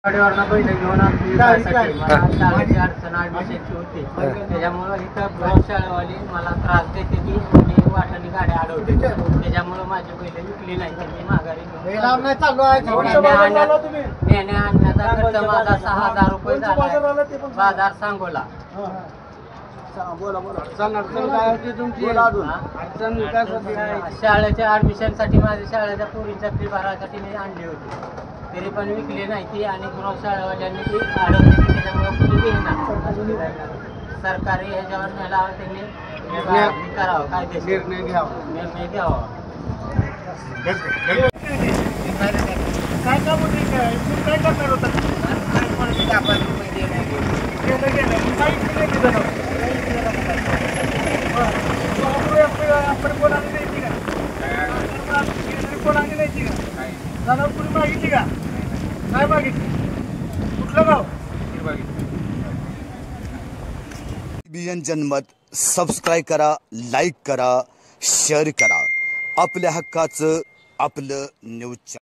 गाडीवरनं बैल घेऊन आमची जायसाठी मला शाळेची अडचण ॲडमिशनची होती. त्याच्यामुळं इथं प्रयोगशाळेवाली मला त्रास देते की आणि वाटाने गाड्या अडवते. त्याच्यामुळं माझी बैल विकली नाही तर मी माघारी नेण्या आणण्याचा खर्च माझा 6,000 रुपये झाला. बाजार सांगोला. शाळेच्या ॲडमिशनसाठी माझ्या शाळेच्या पोरींच्या फी भरायसाठी मी आणली होती. तरी पण विकली नाही ती आणि प्रयोगशाळेवाल्यांनी ती अडवली. त्याच्यामुळे कुणी घेणार. सरकारी ह्याच्यावर न्यायला त्यांनी करावं, कायदेशीर निर्णय घ्यावा. काय करणार होतं? मागितली का? काय मागितली? कुठलं गाव? बीएन जनमत सबस्क्राईब करा, लाईक करा, शेअर करा. आपल्या हक्काचं आपलं न्यूज.